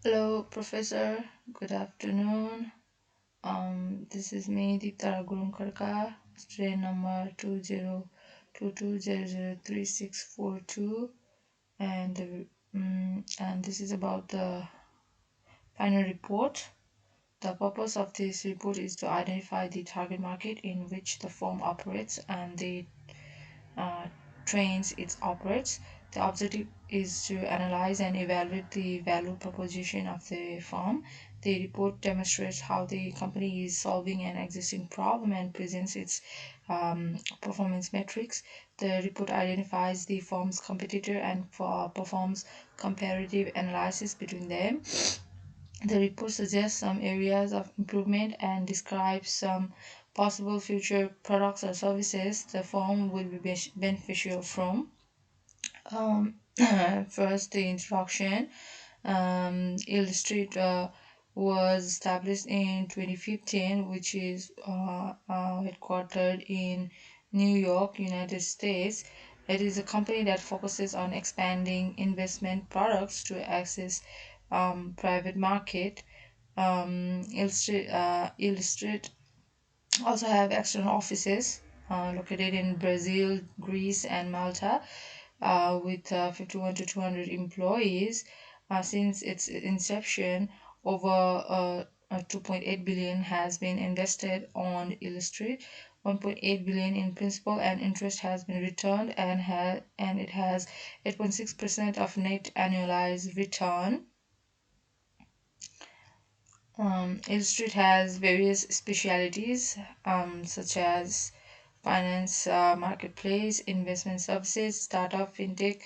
Hello, Professor. Good afternoon. This is me, Deeptara Karka. Strain number 2022003642, and this is about the final report. The purpose of this report is to identify the target market in which the firm operates and the uh, trains it operates. The objective is to analyze and evaluate the value proposition of the firm. The report demonstrates how the company is solving an existing problem and presents its performance metrics. The report identifies the firm's competitor and performs comparative analysis between them. The report suggests some areas of improvement and describes some possible future products or services the firm will be beneficial from. Um, First, the introduction. Illustrate was established in 2015, which is headquartered in New York, United States. It is a company that focuses on expanding investment products to access private market. Illustrate also have external offices located in Brazil, Greece, and Malta, with 51 to 200 employees. Since its inception, over 2.8 billion has been invested on Illustrate. 1.8 billion in principal and interest has been returned, and it has 8.6% of net annualized return. Illustrate has various specialities, such as finance, marketplace, investment services, startup, fintech,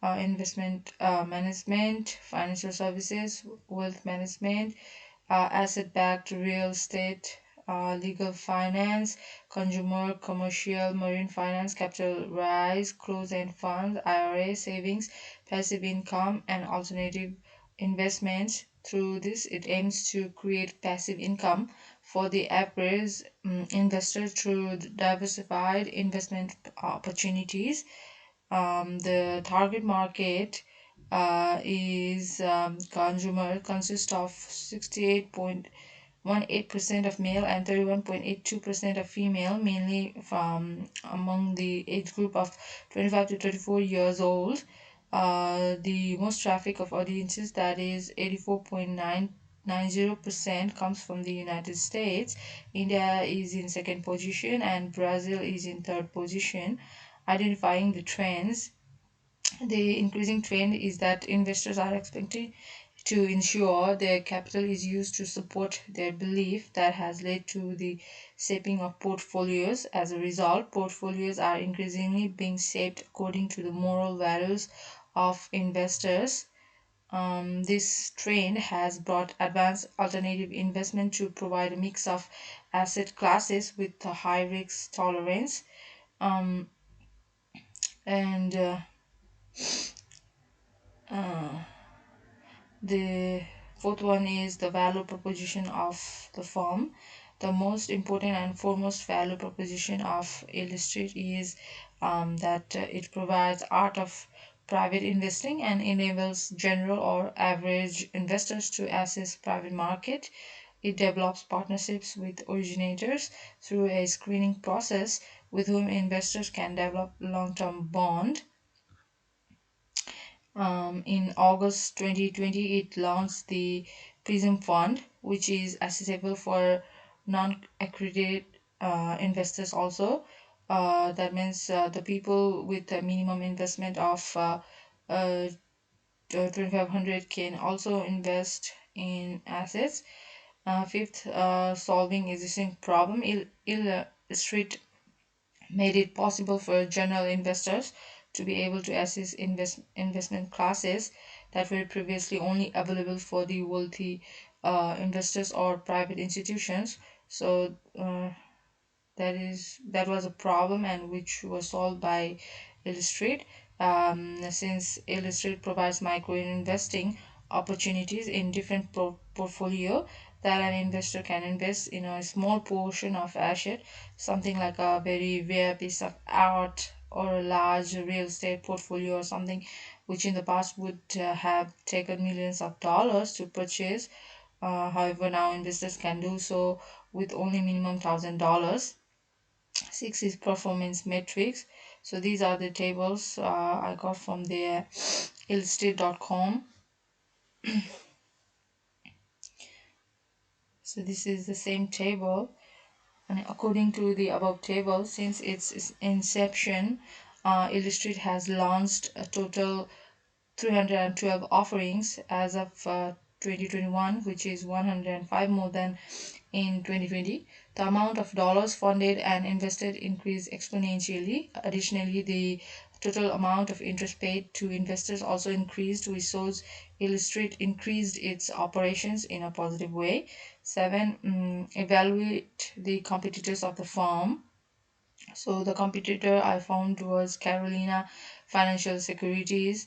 investment management, financial services, wealth management, asset-backed real estate, legal finance, consumer, commercial, marine finance, capital rise, closed-end funds, IRA, savings, passive income, and alternative investments. Through this, it aims to create passive income for the average investor through diversified investment opportunities. The target market is consumer, consists of 68.18% of male and 31.82% of female, mainly from among the age group of 25 to 34 years old. The most traffic of audiences, that is 84.990%, comes from the United States. India is in second position and Brazil is in third position. Identifying the trends, the increasing trend is that investors are expecting to ensure their capital is used to support their belief that has led to the shaping of portfolios. As a result, portfolios are increasingly being shaped according to the moral values of investors. This trend has brought advanced alternative investment to provide a mix of asset classes with a high risk tolerance. Um, and uh, The fourth one is the value proposition of the firm. The most important and foremost value proposition of Illustrate is that it provides art of private investing and enables general or average investors to access private market. It develops partnerships with originators through a screening process with whom investors can develop long-term bond. In August 2020, it launched the Prism Fund, which is accessible for non accredited investors also. That means the people with a minimum investment of 2500 can also invest in assets. Fifth, solving existing problem. Illustrate made it possible for general investors to be able to access investment classes that were previously only available for the wealthy investors or private institutions. So that was a problem and which was solved by Illustrate. Since Illustrate provides micro investing opportunities in different portfolio, that an investor can invest in a small portion of asset, something like a very rare piece of art or a large real estate portfolio or something which in the past would have taken millions of dollars to purchase. However, now investors can do so with only minimum $1,000. Six is performance metrics. So these are the tables I got from the illustrate.com. So this is the same table, and according to the above table, since its inception, Illustrate has launched a total 312 offerings as of 2021, which is 105 more than in 2020. The amount of dollars funded and invested increased exponentially. Additionally, the total amount of interest paid to investors also increased, which shows Illustrate increased its operations in a positive way. 7. Evaluate the competitors of the firm. So the competitor I found was Carolina Financial Securities,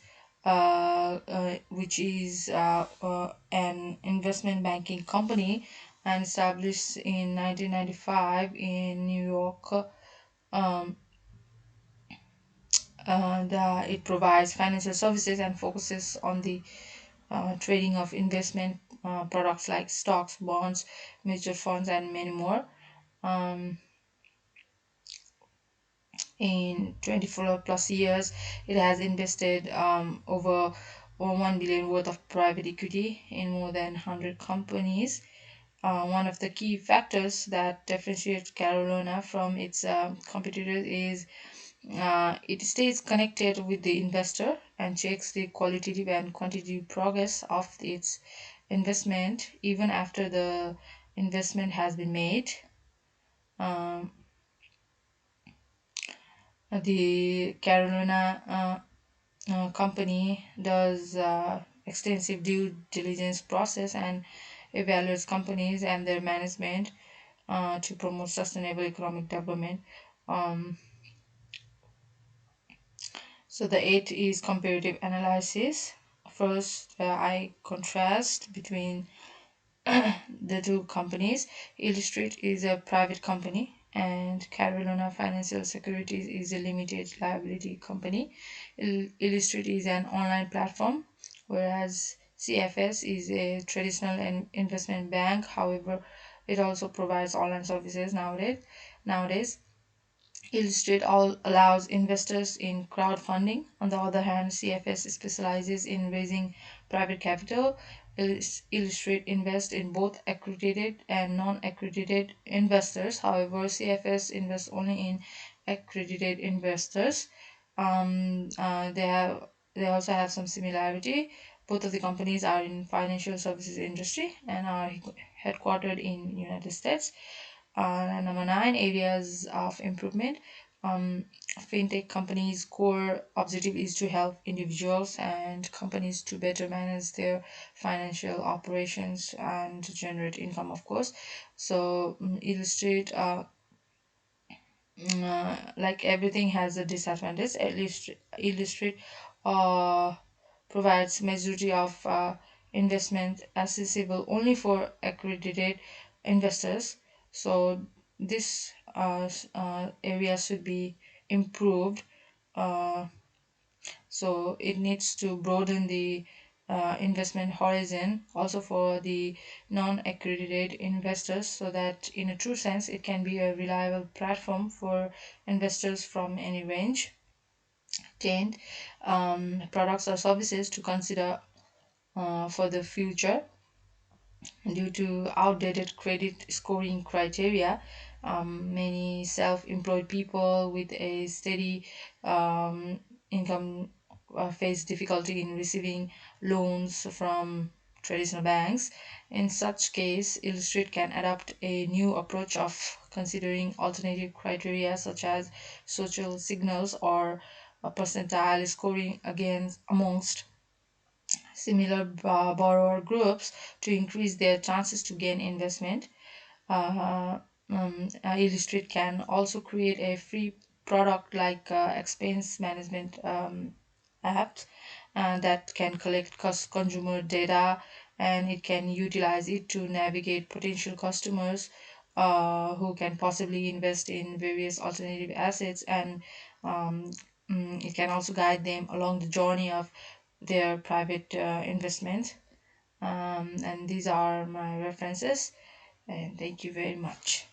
which is an investment banking company and established in 1995 in New York. Um, it provides financial services and focuses on the trading of investment products like stocks, bonds, mutual funds, and many more. Um, in 24 plus years, it has invested over 1 billion worth of private equity in more than 100 companies. One of the key factors that differentiates Carolina from its competitors is it stays connected with the investor and checks the qualitative and quantitative progress of its investment even after the investment has been made. Um, the Carolina company does extensive due diligence process and evaluates companies and their management to promote sustainable economic development. Um, so the eighth is comparative analysis. First, I contrast between the two companies. Illustrate is a private company and Carolina Financial Securities is a limited liability company. Illustrate is an online platform, whereas CFS is a traditional investment bank. However, it also provides online services nowadays. Nowadays, Illustrate all allows investors in crowdfunding. On the other hand, CFS specializes in raising private capital. Illustrate invests in both accredited and non-accredited investors. However, CFS invests only in accredited investors. They also have some similarity. Both of the companies are in financial services industry and are headquartered in United States. Number nine, areas of improvement. Um, Fintech companies' core objective is to help individuals and companies to better manage their financial operations and to generate income, of course. So, Illustrate, like everything has a disadvantage. Illustrate uh, provides majority of investment accessible only for accredited investors. So this area should be improved. Uh, so it needs to broaden the investment horizon also for the non-accredited investors so that in a true sense it can be a reliable platform for investors from any range. 10. Products or services to consider for the future. Due to outdated credit scoring criteria, many self employed people with a steady um, income face difficulty in receiving loans from traditional banks. In such case, Illustrate can adopt a new approach of considering alternative criteria such as social signals or a percentile scoring against amongst similar borrower groups to increase their chances to gain investment. Uh, Illustrate can also create a free product like expense management app that can collect consumer data and it can utilize it to navigate potential customers who can possibly invest in various alternative assets and um, it can also guide them along the journey of their private investment. And these are my references. And thank you very much.